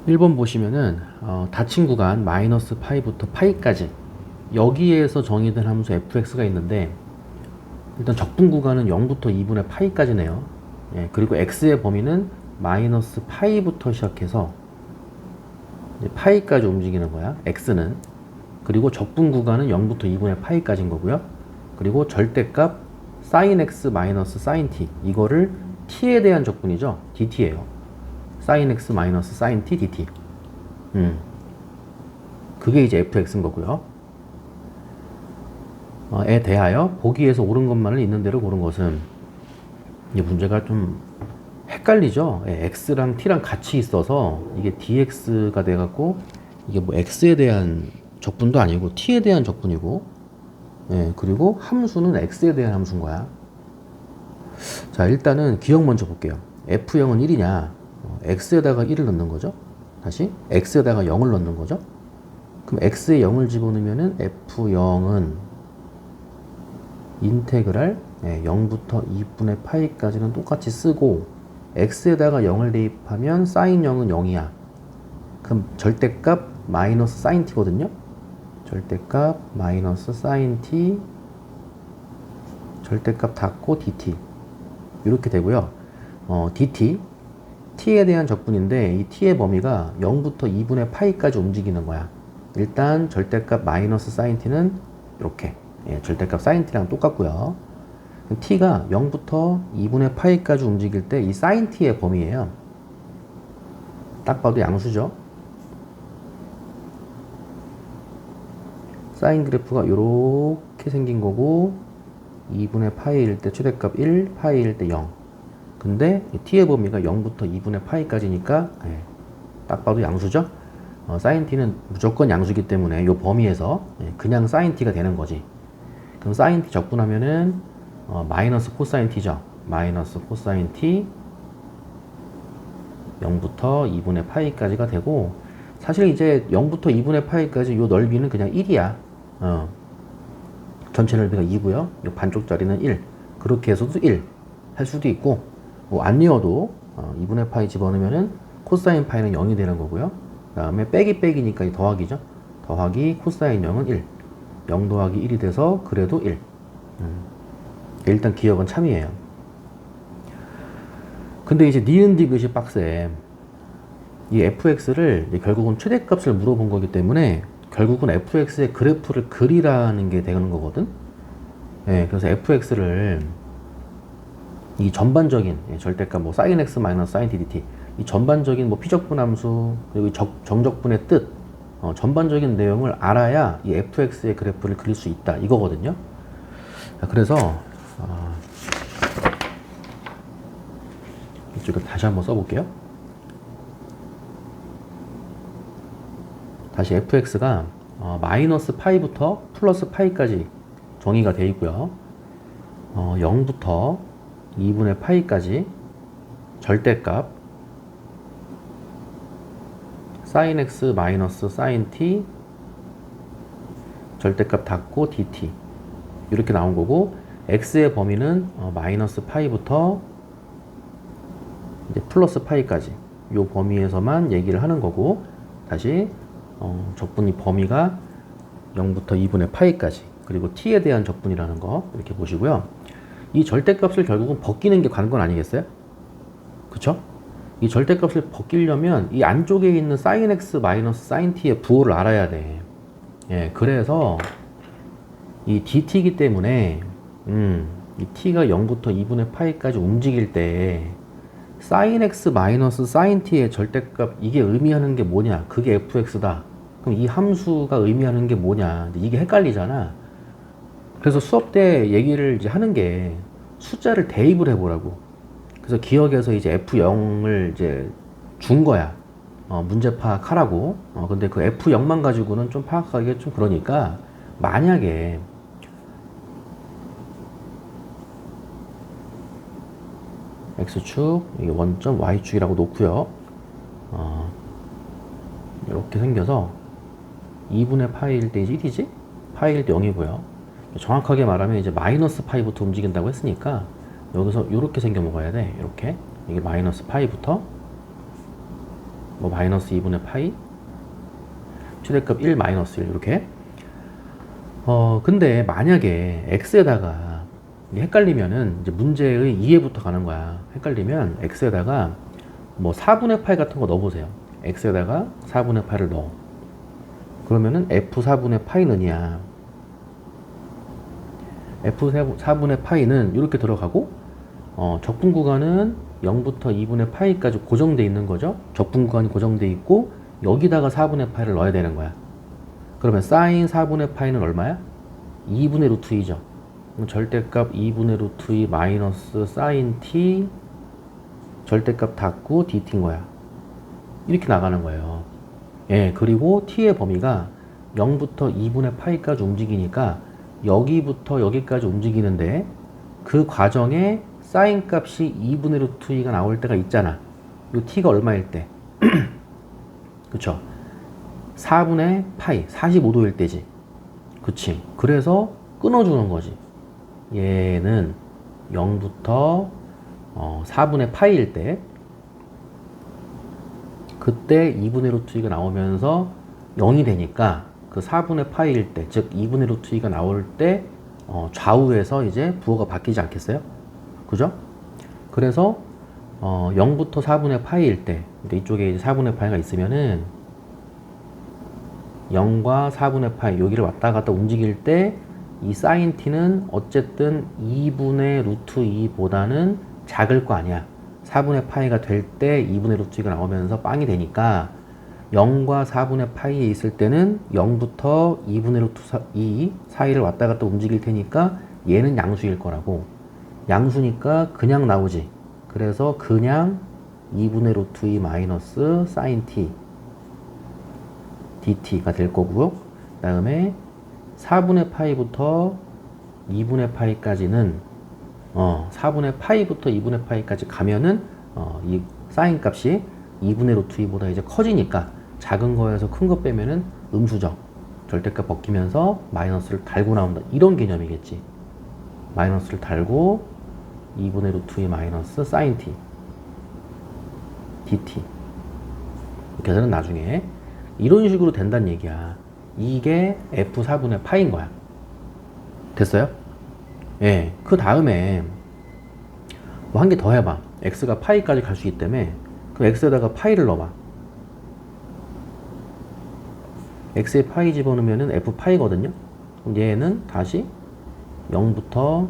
1번 보시면은 닫힌 구간 마이너스 파이부터 파이까지 여기에서 정의된 함수 fx가 있는데, 일단 적분 구간은 0부터 2분의 파이까지네요. 예, 그리고 x의 범위는 마이너스 파이부터 시작해서 이제 파이까지 움직이는 거야, x는. 그리고 적분 구간은 0부터 2분의 파이까지인 거고요. 그리고 절대값 sin x 마이너스 sin t, 이거를 t에 대한 적분이죠. dt예요. sin x 마이너스 sin t dt. 그게 이제 fx인 거고요. 에 대하여 보기에서 옳은 것만을 있는 대로 고른 것은, 이제 문제가 좀 헷갈리죠. 예, x랑 t랑 같이 있어서 이게 dx가 돼갖고, 이게 뭐 x에 대한 적분도 아니고 t에 대한 적분이고, 예, 그리고 함수는 x에 대한 함수인 거야. 자, 일단은 기억 먼저 볼게요. f0은 1이냐? x에다가 1을 넣는 거죠. 다시 x에다가 0을 넣는 거죠. 그럼 x에 0을 집어넣으면은 f0은 인테그랄 0부터 2분의 파이까지는 똑같이 쓰고, x에다가 0을 대입하면 sin 0은 0이야. 그럼 절대값 마이너스 sin t거든요. 절대값 마이너스 sin t, 절대값 닫고 dt, 이렇게 되고요. dt, t에 대한 적분인데 이 t의 범위가 0부터 2분의 파이까지 움직이는 거야. 일단 절대값 마이너스 sin t는 이렇게, 절대값 sin t랑 똑같고요. t가 0부터 2분의 파이까지 움직일 때 이 sin t의 범위예요. 딱 봐도 양수죠. 사인 그래프가 이렇게 생긴 거고, 2분의 파이일 때 최대값 1, 파이일 때 0. 근데 t의 범위가 0부터 2분의 파이까지니까 딱 봐도 양수죠. 사인 t는 무조건 양수기 때문에 이 범위에서 그냥 사인 t가 되는 거지. 그럼 사인 t 적분하면은 마이너스 코사인 t죠. 마이너스 코사인 t 0부터 2분의 파이까지가 되고, 사실 이제 0부터 2분의 파이까지 이 넓이는 그냥 1이야. 전체 넓이가 2고요. 이 반쪽짜리는 1. 그렇게 해서도 1 할 수도 있고, 뭐 안 이어도 2분의 파이 집어넣으면은 코사인 파이는 0이 되는 거고요. 그 다음에 빼기 빼기니까 더하기죠. 더하기 코사인 0은 1. 0 더하기 1이 돼서 그래도 1. 일단 기억은 참이에요. 근데 이제 니은 디귿이 빡세. 이 fx를 결국은 최대값을 물어본 거기 때문에 결국은 fx의 그래프를 그리라는 게 되는 거거든. 예, 그래서 fx를 이 전반적인 절대값 뭐 sin x 마이너스 sin t dt, 이 전반적인 뭐 피적분 함수, 그리고 정적분의 뜻, 전반적인 내용을 알아야 이 fx의 그래프를 그릴 수 있다, 이거거든요. 그래서 이쪽을 다시 한번 써볼게요. 다시 fx가 마이너스 파이부터 플러스 파이까지 정의가 되어 있고요. 0부터 2분의 파이까지 절대값 sin x 마이너스 sin t, 절대값 닫고 dt, 이렇게 나온 거고, x의 범위는 마이너스 파이부터 이제 플러스 파이까지 이 범위에서만 얘기를 하는 거고, 다시 적분이 범위가 0부터 2분의 파이까지, 그리고 t에 대한 적분이라는 거 이렇게 보시고요. 이 절대값을 결국은 벗기는 게 관건 아니겠어요? 그쵸? 이 절대값을 벗기려면 이 안쪽에 있는 sin x 마이너스 sin t의 부호를 알아야 돼. 예, 그래서 이 dt이기 때문에 이 t가 0부터 2분의 파이까지 움직일 때 sin x 마이너스 sin t의 절대값, 이게 의미하는 게 뭐냐? 그게 fx다. 그럼 이 함수가 의미하는 게 뭐냐? 이게 헷갈리잖아. 그래서 수업 때 얘기를 이제 하는 게 숫자를 대입을 해보라고. 그래서 기억에서 이제 F0을 이제 준 거야. 문제 파악하라고. 근데 그 F0만 가지고는 좀 파악하기가 좀 그러니까, 만약에 X축, 이게 원점 Y축이라고 놓고요. 이렇게 생겨서 2분의 파이일 때 이제 1이지? 파이일 때 0이고요. 정확하게 말하면 이제 마이너스 파이부터 움직인다고 했으니까 여기서 이렇게 생겨 먹어야 돼. 이렇게. 이게 마이너스 파이부터 뭐 마이너스 2분의 파이, 최대값 1 마이너스 1 이렇게. 근데 만약에 x에다가 헷갈리면은 이제 문제의 이해부터 가는 거야. 헷갈리면 x에다가 뭐 4분의 파이 같은 거 넣어보세요. x에다가 4분의 파이를 넣어. 그러면은 f 4분의 파이는이야. f 4분의 파이는 이렇게 들어가고 적분 구간은 0부터 2분의 파이까지 고정돼 있는 거죠. 적분 구간이 고정돼 있고 여기다가 4분의 파이를 넣어야 되는 거야. 그러면 사인 4분의 파이는 얼마야? 2분의 루트 2죠. 절대값 2분의 루트 2 마이너스 사인 t 절대값 닫고 dt인 거야. 이렇게 나가는 거예요. 예, 그리고 t의 범위가 0부터 2분의 파이까지 움직이니까 여기부터 여기까지 움직이는데 그 과정에 사인 값이 2분의 루트 2가 나올 때가 있잖아. 이 t가 얼마일 때? 그쵸? 4분의 파이, 45도일 때지. 그치? 그래서 끊어주는 거지. 얘는 0부터 4분의 파이일 때 그때 2분의 루트 2가 나오면서 0이 되니까 그 4분의 파이일 때, 즉 2분의 루트 2가 나올 때 좌우에서 이제 부호가 바뀌지 않겠어요? 그죠? 그래서 0부터 4분의 파이일 때, 근데 이쪽에 이제 4분의 파이가 있으면은 0과 4분의 파이 여기를 왔다 갔다 움직일 때 이 사인 t는 어쨌든 2분의 루트 2보다는 작을 거 아니야. 4분의 파이가 될 때 2분의 루트 2가 나오면서 빵이 되니까 0과 4분의 파이에 있을 때는 0부터 2분의 루트 2 사이를 왔다 갔다 움직일 테니까 얘는 양수일 거라고. 양수니까 그냥 나오지. 그래서 그냥 2분의 루트 2 마이너스 사인 t dt가 될 거고요. 그 다음에 4분의 파이부터 2분의 파이까지는 4분의 파이부터 2분의 파이까지 가면은 이 사인 값이 2분의 루트 2보다 이제 커지니까 작은 거에서 큰 거 빼면은 음수죠. 절대값 벗기면서 마이너스를 달고 나온다. 이런 개념이겠지. 마이너스를 달고 2분의 루트 2 마이너스 사인 t dt. 계산은 나중에. 이런 식으로 된다는 얘기야. 이게 f4분의 파인 거야. 됐어요? 예. 그 다음에 뭐 한 개 더 해봐. x가 파이까지 갈 수 있기 때문에 그 x에다가 파이를 넣어봐. x에 파이 집어넣으면은 f 파이거든요. 그럼 얘는 다시 0부터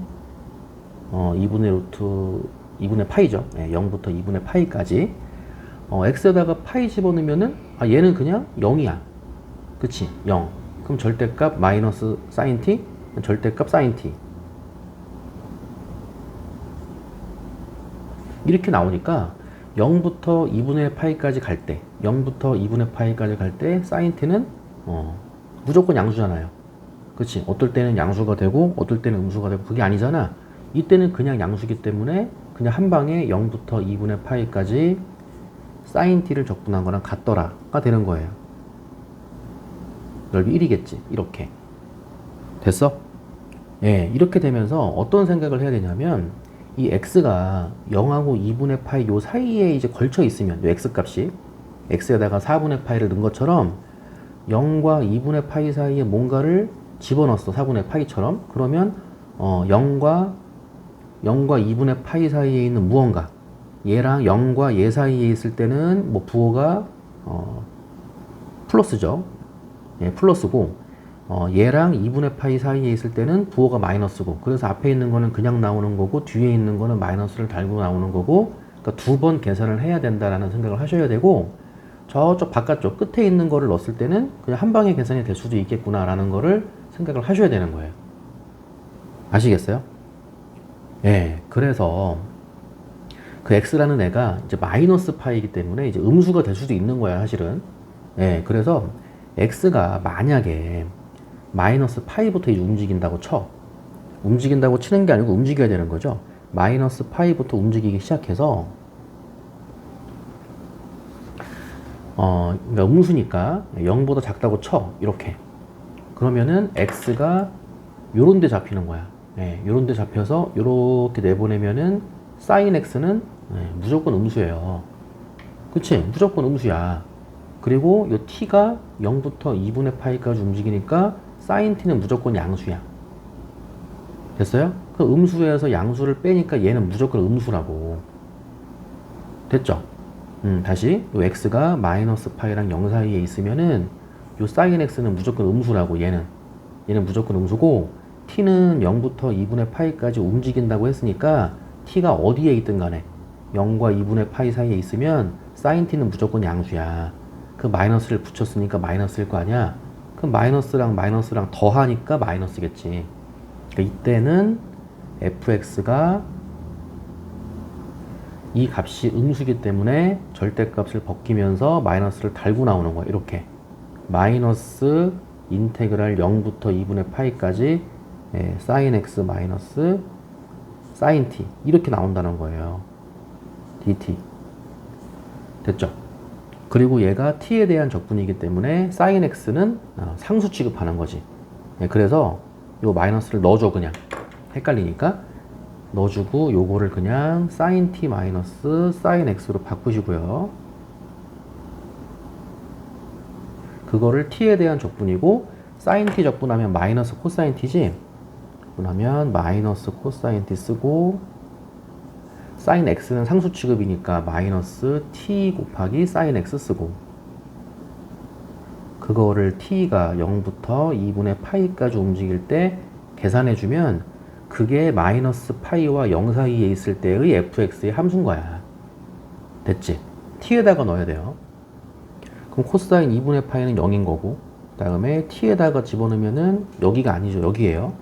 2분의 루트 2분의 파이죠. 예, 0부터 2분의 파이까지 x에다가 파이 집어넣으면은 얘는 그냥 0이야. 그치? 0. 그럼 절대값 마이너스 사인 t, 절대값 사인 t. 이렇게 나오니까 0부터 2분의 파이까지 갈 때, 0부터 2분의 파이까지 갈 때 사인 t는 무조건 양수잖아요. 그치? 어떨 때는 양수가 되고 어떨 때는 음수가 되고 그게 아니잖아. 이때는 그냥 양수기 때문에 그냥 한 방에 0부터 2분의 파이까지 사인 t를 적분한 거랑 같더라가 되는 거예요. 넓이 1이겠지. 이렇게. 됐어? 예, 이렇게 되면서 어떤 생각을 해야 되냐면 이 x가 0하고 2분의 파이 요 사이에 이제 걸쳐 있으면 요 x값이 x에다가 4분의 파이를 넣은 것처럼 0과 2분의 파이 사이에 뭔가를 집어넣었어. 4분의 파이처럼. 그러면 0과 2분의 파이 사이에 있는 무언가 얘랑 0과 얘 사이에 있을 때는 뭐 부호가 플러스죠. 예, 플러스고 얘랑 2분의 파이 사이에 있을 때는 부호가 마이너스고 그래서 앞에 있는 거는 그냥 나오는 거고 뒤에 있는 거는 마이너스를 달고 나오는 거고 그러니까 두 번 계산을 해야 된다라는 생각을 하셔야 되고 저쪽 바깥쪽 끝에 있는 거를 넣었을 때는 그냥 한 방에 계산이 될 수도 있겠구나 라는 거를 생각을 하셔야 되는 거예요. 아시겠어요? 예, 그래서 그 x라는 애가 이제 마이너스 파이이기 때문에 이제 음수가 될 수도 있는 거야 사실은. 예, 그래서 x가 만약에 마이너스 파이부터 이제 움직인다고 쳐. 움직인다고 치는 게 아니고 움직여야 되는 거죠. 마이너스 파이부터 움직이기 시작해서 그러니까 음수니까 0보다 작다고 쳐. 이렇게. 그러면은 x가 요런 데 잡히는 거야. 예, 요런 데 잡혀서 요렇게 내보내면은 사인 x는 무조건 음수예요. 그치? 무조건 음수야. 그리고 이 t가 0부터 2분의 파이까지 움직이니까 sin t는 무조건 양수야. 됐어요? 그 음수에서 양수를 빼니까 얘는 무조건 음수라고. 됐죠? 다시 요 x가 마이너스 파이랑 0 사이에 있으면은 요 sin x는 무조건 음수라고. 얘는 무조건 음수고, t는 0부터 2분의 파이까지 움직인다고 했으니까 t가 어디에 있든 간에 0과 2분의 파이 사이에 있으면 sin t는 무조건 양수야. 그 마이너스를 붙였으니까 마이너스일 거 아니야. 그 마이너스랑 마이너스랑 더하니까 마이너스겠지. 그러니까 이때는 fx가 이 값이 음수기 때문에 절대값을 벗기면서 마이너스를 달고 나오는 거야. 이렇게 마이너스 인테그랄 0부터 2분의 파이까지 sin x 마이너스 sin t 이렇게 나온다는 거예요. dt. 됐죠? 그리고 얘가 t에 대한 적분이기 때문에 sin x는 상수 취급하는 거지. 그래서 요 마이너스를 넣어줘. 그냥 헷갈리니까 넣어주고 요거를 그냥 sin t 마이너스 sin x로 바꾸시고요. 그거를 t에 대한 적분이고, sin t 적분하면 마이너스 코사인 t지. 적분하면 마이너스 코사인 t 쓰고, sin x는 상수 취급이니까 마이너스 t 곱하기 sin x 쓰고, 그거를 t가 0부터 2분의 파이까지 움직일 때 계산해주면 그게 마이너스 파이와 0 사이에 있을 때의 fx의 함수인 거야. 됐지? t에다가 넣어야 돼요. 그럼 코사인 2분의 파이는 0인 거고, 그 다음에 t에다가 집어넣으면은 여기가 아니죠. 여기에요.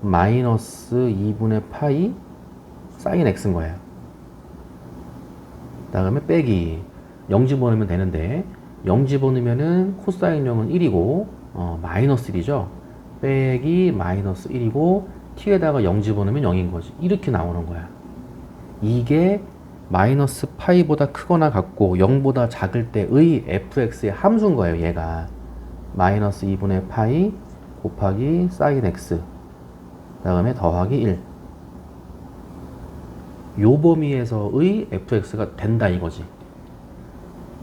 마이너스 2분의 파이 sin x인 거예요. 그 다음에 빼기 0 집어넣으면 되는데, 0 집어넣으면은 코사인 0은 1이고 마이너스 1이죠. 빼기 마이너스 1이고 t에다가 0 집어넣으면 0인 거지. 이렇게 나오는 거야. 이게 마이너스 파이보다 크거나 같고 0보다 작을 때의 fx의 함수인 거예요. 얘가 마이너스 2분의 파이 곱하기 sin x 그 다음에 더하기 1, 요 범위에서의 fx가 된다 이거지.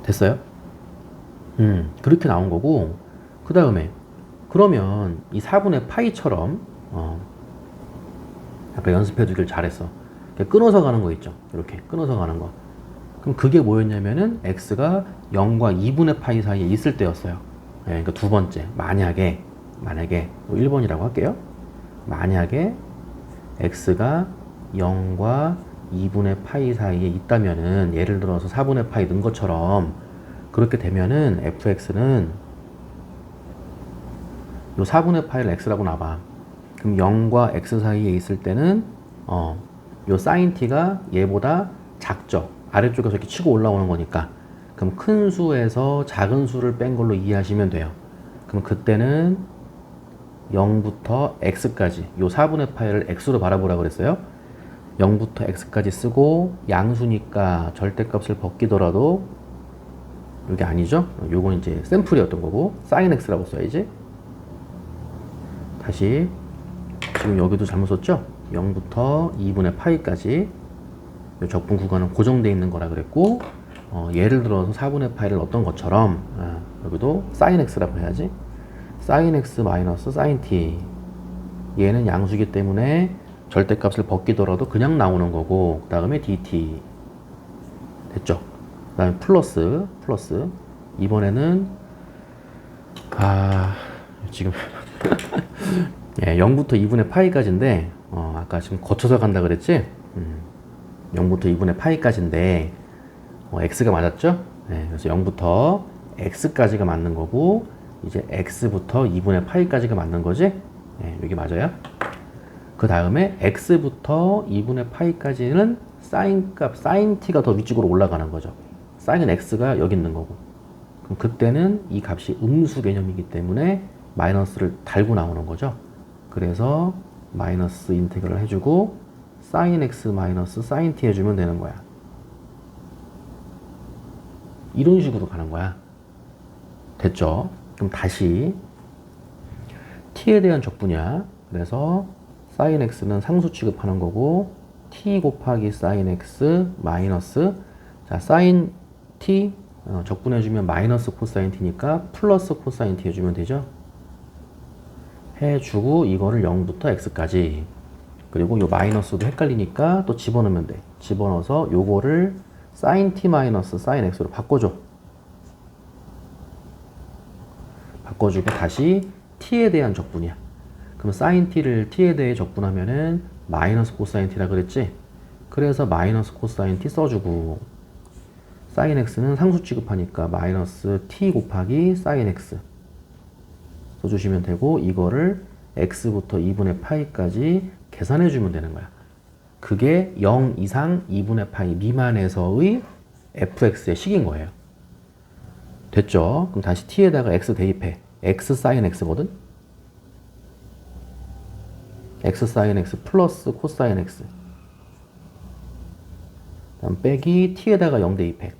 됐어요? 그렇게 나온 거고, 그 다음에 그러면 이 4분의 파이처럼 아까 연습해 두길 잘했어. 끊어서 가는 거 있죠. 이렇게 끊어서 가는 거. 그럼 그게 뭐였냐면은 x가 0과 2분의 파이 사이에 있을 때였어요. 그러니까 두 번째, 만약에 1번이라고 할게요. 만약에 x가 0과 2분의 파이 사이에 있다면은, 예를 들어서 4분의 파이 넣은 것처럼 그렇게 되면은 fx는 요 4분의 파이를 x라고 놔봐. 그럼 0과 x 사이에 있을 때는 요 sin t가 얘보다 작죠. 아래쪽에서 이렇게 치고 올라오는 거니까. 그럼 큰 수에서 작은 수를 뺀 걸로 이해하시면 돼요. 그럼 그때는 0부터 x까지 요 4분의 파이를 x로 바라보라고 그랬어요. 0부터 x까지 쓰고, 양수니까 절대값을 벗기더라도 이게 아니죠. 요건 이제 샘플이었던 거고 sin x라고 써야지. 다시 지금 여기도 잘못 썼죠. 0부터 2분의 파이까지 요 적분 구간은 고정되어 있는 거라 그랬고, 예를 들어서 4분의 파이를 넣었던 것처럼 여기도 sin x라고 해야지. sin x 마이너스 sin t, 얘는 양수기 때문에 절대값을 벗기더라도 그냥 나오는 거고, 그 다음에 dt. 됐죠? 그 다음에 플러스 이번에는 지금 예, 0부터 2분의 파이까지인데 아까 지금 거쳐서 간다 그랬지? 0부터 2분의 파이까지인데 x가 맞았죠? 네, 그래서 0부터 x까지가 맞는 거고, 이제 x부터 2분의 파이까지가 맞는 거지? 네, 여기 맞아요? 그 다음에 x부터 2분의 파이까지는 sin 값, sin t가 더 위쪽으로 올라가는 거죠. sin x가 여기 있는 거고. 그럼 그때는 이 값이 음수 개념이기 때문에 마이너스를 달고 나오는 거죠. 그래서 마이너스 인테그랄 해주고 sin x 마이너스 sin t 해주면 되는 거야. 이런 식으로 가는 거야. 됐죠? 그럼 다시 t에 대한 적분이야. 그래서 sin x는 상수 취급하는 거고, t 곱하기 sin x 마이너스, 자 sin t 적분해주면 마이너스 코사인 t니까 플러스 코사인 t 해주면 되죠. 해주고 이거를 0부터 x까지, 그리고 요 마이너스도 헷갈리니까 또 집어넣으면 돼. 집어넣어서 요거를 sin t 마이너스 sin x로 바꿔줘. 바꿔주고 다시 t에 대한 적분이야. 그럼 sin t를 t에 대해 적분하면은 마이너스 코사인 t라 그랬지? 그래서 마이너스 코사인 t 써주고, sin x는 상수 취급하니까 마이너스 t 곱하기 sin x 써주시면 되고, 이거를 x부터 2분의 파이까지 계산해주면 되는 거야. 그게 0 이상 2분의 파이 미만에서의 fx의 식인 거예요. 됐죠? 그럼 다시 t에다가 x 대입해. x sin x거든? x sin x 플러스 코사인 x. 다음 빼기 t에다가 0 대입해.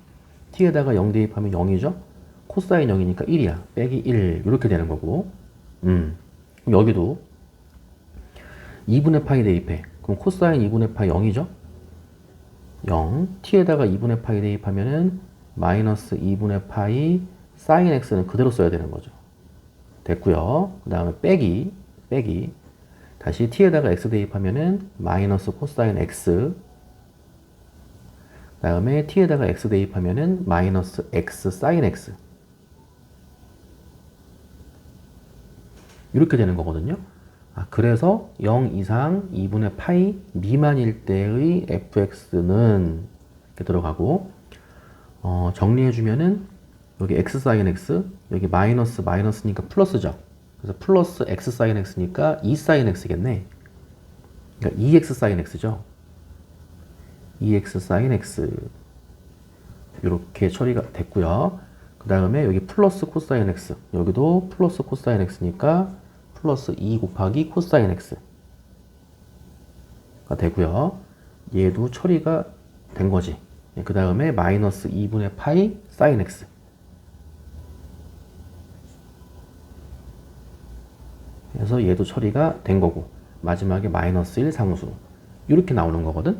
t에다가 0 대입하면 0이죠? 코사인 0이니까 1이야. 빼기 1. 이렇게 되는 거고. 그럼 여기도 2분의 파이 대입해. 그럼 코사인 2분의 파이 0이죠? 0. t에다가 2분의 파이 대입하면은 마이너스 2분의 파이 sin x는 그대로 써야 되는 거죠. 됐고요. 그 다음에 빼기. 다시 t에다가 x 대입하면은 마이너스 코사인 x. 그 다음에 t에다가 x 대입하면은 마이너스 x sin x. 이렇게 되는 거거든요. 그래서 0 이상 2분의 파이 미만일 때의 fx는 이렇게 들어가고, 정리해주면은 여기 x sin x, 여기 마이너스니까 플러스죠. 그래서 플러스 x sin x니까 2 sin x겠네. 그러니까 2x sin x죠. 2x sin x. 이렇게 처리가 됐고요. 그 다음에 여기 플러스 코사인 x, 여기도 플러스 코사인 x니까 플러스 2 곱하기 코사인 x가 되고요. 얘도 처리가 된 거지. 그 다음에 마이너스 2분의 파이 sin x. 그래서 얘도 처리가 된 거고, 마지막에 마이너스 1 상수. 이렇게 나오는 거거든.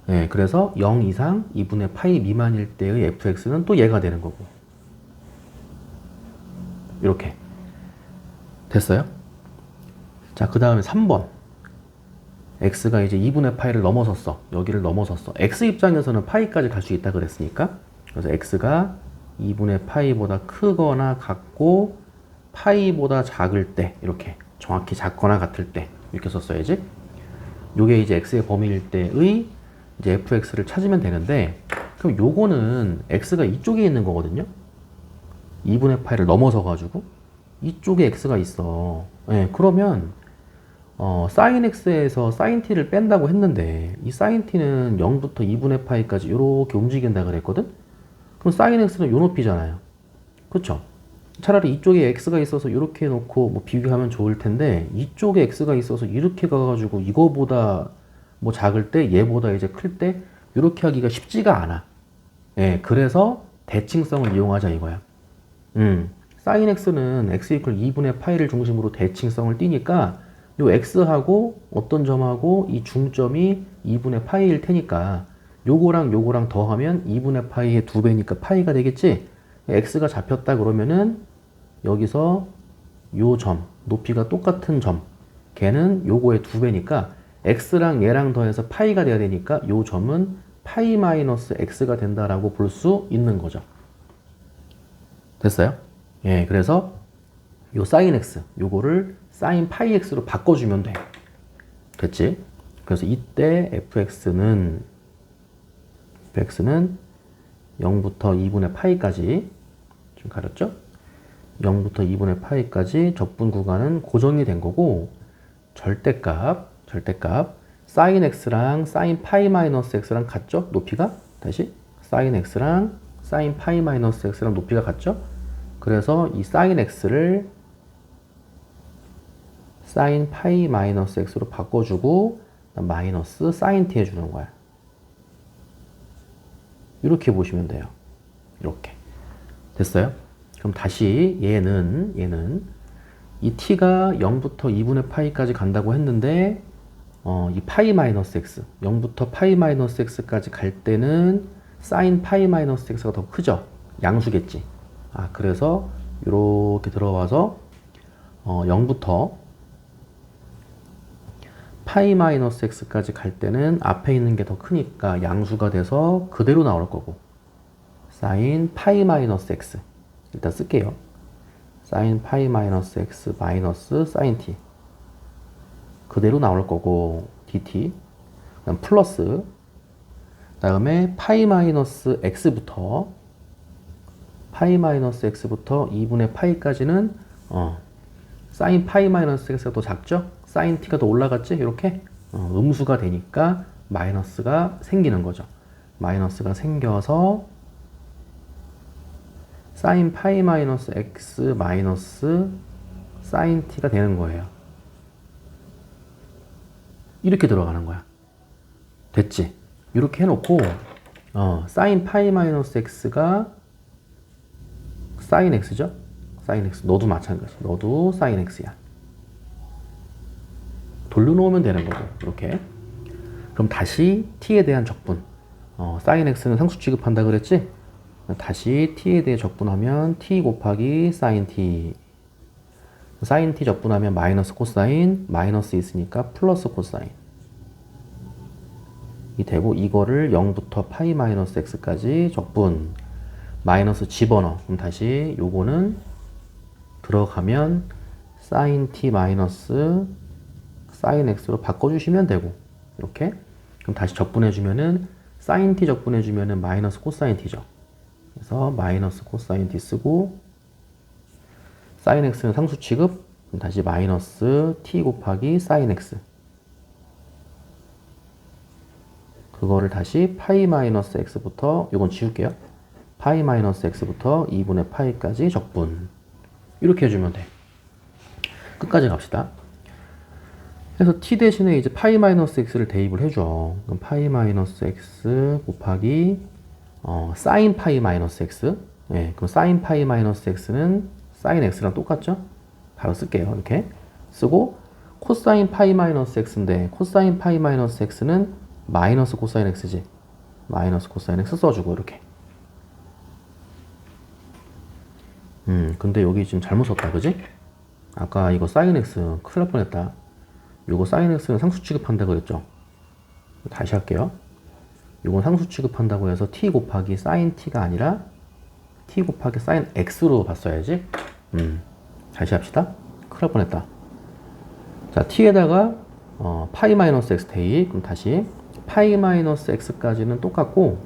네, 그래서 0 이상 2분의 파이 미만일 때의 fx는 또 얘가 되는 거고. 이렇게 됐어요? 자, 그 다음에 3번. x가 이제 2분의 파이를 넘어섰어. 여기를 넘어섰어. x 입장에서는 파이까지 갈 수 있다 그랬으니까. 그래서 x가 2분의 파이보다 크거나 같고 파이보다 작을 때, 이렇게 정확히 작거나 같을 때 이렇게 썼어야지. 요게 이제 x의 범위일 때의 이제 fx를 찾으면 되는데, 그럼 요거는 x가 이쪽에 있는 거거든요. 2분의 파이를 넘어서 가지고 이쪽에 x가 있어. 네, 그러면 sin x에서 sin t를 뺀다고 했는데, 이 sin t는 0부터 2분의 파이까지 이렇게 움직인다 그랬거든. 그럼 sin x는 요 높이잖아요. 그쵸? 차라리 이쪽에 x가 있어서 이렇게 해놓고 뭐 비교하면 좋을 텐데, 이쪽에 x가 있어서 이렇게 가가지고 이거보다 뭐 작을 때 얘보다 이제 클 때 이렇게 하기가 쉽지가 않아. 예, 그래서 대칭성을 이용하자 이거야. sin x는 x 이퀄 2분의 파이를 중심으로 대칭성을 띠니까 요 x하고 어떤 점하고 이 중점이 2분의 파이일 테니까 요거랑 더하면 2분의 파이의 2배니까 파이가 되겠지? x가 잡혔다 그러면은 여기서 요 점, 높이가 똑같은 점, 걔는 요거의 2배니까 x랑 얘랑 더해서 파이가 돼야 되니까 요 점은 파이 마이너스 x가 된다라고 볼 수 있는 거죠. 됐어요? 예, 그래서 요 sin x, 요거를 sin 파이 x로 바꿔주면 돼. 됐지? 그래서 이때 fx는 0부터 2분의 파이까지 좀 가렸죠? 0부터 2분의 파이까지 적분 구간은 고정이 된 거고, 절대값 sin x랑 sin 파이 마이너스 x랑 같죠? 높이가? 다시 sin x랑 sin 파이 마이너스 x랑 높이가 같죠? 그래서 이 sin x를 sin 파이 마이너스 x로 바꿔주고 마이너스 sin t 해주는 거야. 이렇게 보시면 돼요. 이렇게 됐어요? 그럼 다시 얘는 이 t가 0부터 2분의 파이까지 간다고 했는데, 이 파이 마이너스 x, 0부터 파이 마이너스 x까지 갈 때는 사인 파이 마이너스 x가 더 크죠? 양수겠지. 그래서 이렇게 들어와서 0부터 파이 마이너스 x까지 갈 때는 앞에 있는 게 더 크니까 양수가 돼서 그대로 나올 거고, 사인 파이 마이너스 x 일단 쓸게요. 사인 파이 마이너스 x 마이너스 사인 t 그대로 나올 거고, dt 그다음 플러스, 다음에 파이 마이너스 x부터 2분의 파이까지는 사인 파이 마이너스 x가 더 작죠? 사인 t가 더 올라갔지? 이렇게 음수가 되니까 마이너스가 생기는 거죠. 마이너스가 생겨서 사인 파이 마이너스 x 마이너스 사인 t가 되는 거예요. 이렇게 들어가는 거야. 됐지? 이렇게 해놓고 사인 파이 마이너스 x가 사인 x죠? 사인 x. 너도 마찬가지. 너도 사인 x야. 돌려놓으면 되는 거고, 이렇게. 그럼 다시 t에 대한 적분. 사인 x는 상수 취급한다 그랬지? 다시 t에 대해 적분하면 t 곱하기 사인 t. 사인 t 적분하면 마이너스 코사인, 마이너스 있으니까 플러스 코사인. 이 되고, 이거를 0부터 파이 마이너스 x까지 적분. 마이너스 집어넣어. 그럼 다시 요거는 들어가면 사인 t 마이너스 사인 x로 바꿔주시면 되고, 이렇게. 그럼 다시 적분해주면은 사인 t 적분해주면은 마이너스 코사인 t죠. 그래서 마이너스 코사인 t 쓰고, 사인 x는 상수 취급. 그럼 다시 마이너스 t 곱하기 사인 x. 그거를 다시 파이 마이너스 x부터, 요건 지울게요. 파이 마이너스 x부터 2분의 파이까지 적분. 이렇게 해주면 돼. 끝까지 갑시다. 그래서 t 대신에 이제 파이 마이너스 x를 대입을 해줘. 그럼 파이 마이너스 x 곱하기 사인 파이 마이너스 x. 예, 그럼 사인 파이 마이너스 x는 사인 x랑 똑같죠? 바로 쓸게요. 이렇게 쓰고, 코사인 파이 마이너스 x인데 코사인 파이 마이너스 x는 마이너스 코사인 x지. 마이너스 코사인 x 써주고, 이렇게. 근데 여기 지금 잘못 썼다, 그지? 아까 이거 사인 x 큰일 날 뻔했다. 요거 사인 x는 상수 취급한다 그랬죠? 다시 할게요. 요건 상수 취급한다고 해서 t 곱하기 사인 t가 아니라 t 곱하기 사인 x로 봤어야지. 다시 합시다. 큰일 날 뻔했다. 자, t에다가 파이 마이너스 x 대입. 그럼 다시 파이 마이너스 x까지는 똑같고,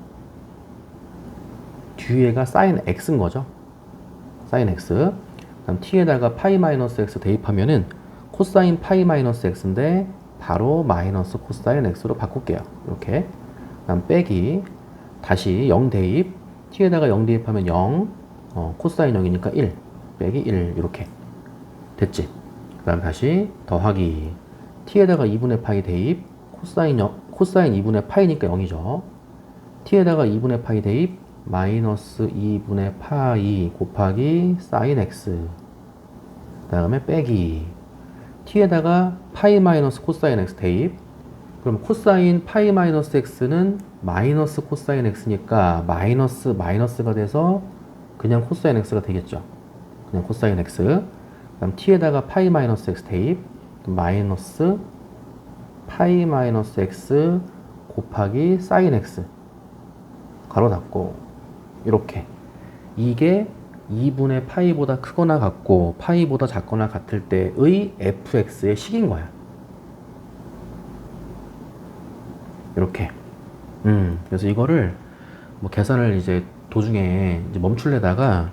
뒤에가 사인 x인 거죠. 사인 x. 그다음 t에다가 파이 마이너스 x 대입하면은 코사인 파이 마이너스 x인데 바로 마이너스 코사인 x로 바꿀게요. 이렇게. 그다음 빼기, 다시 0 대입. t에다가 0 대입하면 0, 코사인 0이니까 1 빼기 1. 이렇게 됐지. 그다음 다시 더하기, t에다가 2분의 파이 대입. 코사인 2분의 파이니까 0이죠. t에다가 2분의 파이 대입. 마이너스 2분의 파이 곱하기 사인 x. 그 다음에 빼기, t에다가 파이 마이너스 코사인 x 대입. 그럼 코사인 파이 마이너스 x는 마이너스 코사인 x니까 마이너스가 돼서 그냥 코사인 x가 되겠죠. 그냥 코사인 x. 그 다음 t에다가 파이 마이너스 x 대입. 마이너스 파이 마이너스 x 곱하기 사인 x. 가로 닫고, 이렇게. 이게 2분의 파이보다 크거나 같고 파이보다 작거나 같을 때의 fx의 식인 거야. 이렇게. 그래서 이거를 뭐 계산을 이제 도중에 이제 멈출래다가,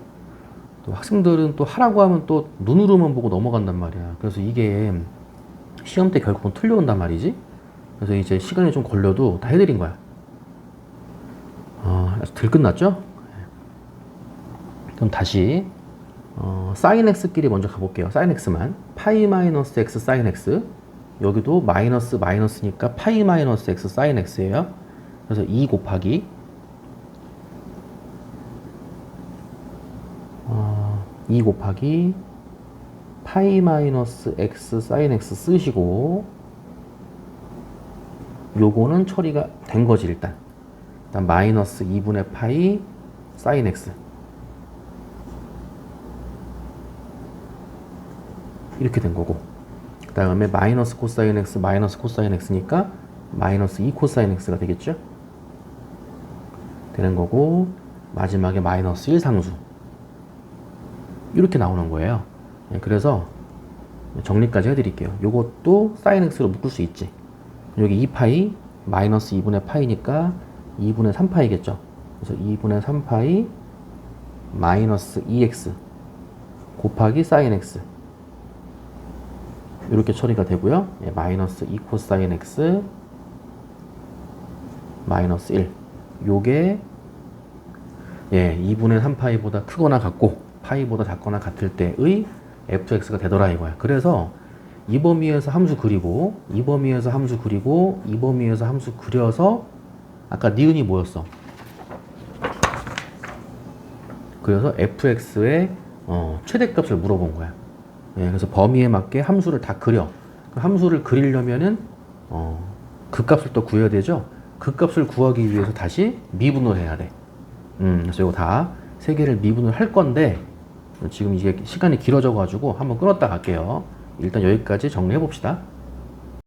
또 학생들은 또 하라고 하면 또 눈으로만 보고 넘어간단 말이야. 그래서 이게 시험 때 결국은 틀려온단 말이지. 그래서 이제 시간이 좀 걸려도 다 해드린 거야. 아주 들끝났죠? 그럼 다시 사인 x끼리 먼저 가볼게요. 사인 x만. 파이 마이너스 x 사인 x. 여기도 마이너스니까 파이 마이너스 x 사인 x예요. 그래서 2 곱하기 2 곱하기 파이 마이너스 x 사인 x 쓰시고, 요거는 처리가 된 거지 일단. 그다음 마이너스 2분의 파이 사인 x 이렇게 된 거고, 그 다음에 마이너스 코사인 x 마이너스 코사인 x니까 마이너스 2 코사인 x가 되겠죠? 되는 거고, 마지막에 마이너스 1 상수 이렇게 나오는 거예요. 그래서 정리까지 해드릴게요. 요것도 사인 x로 묶을 수 있지. 여기 2파이 마이너스 2분의 파이니까 2분의 3파이겠죠. 그래서 2분의 3파이 마이너스 2x 곱하기 사인 x 이렇게 처리가 되고요. 마이너스 2 코사인 x 마이너스 1 요게 2분의 3파이보다 크거나 같고 파이보다 작거나 같을 때의 fx가 되더라 이거야. 그래서 이 범위에서 함수 그리고 이 범위에서 함수 그리고 이 범위에서 함수 그려서 아까 니은이 뭐였어? 그래서 fx의 최대값을 물어본 거야. 그래서 범위에 맞게 함수를 다 그려. 그 함수를 그리려면은 그 값을 또 구해야 되죠. 그 값을 구하기 위해서 다시 미분을 해야 돼. 그래서 이거 다 세 개를 미분을 할 건데 지금 이게 시간이 길어져 가지고 한번 끊었다 갈게요. 일단 여기까지 정리해 봅시다.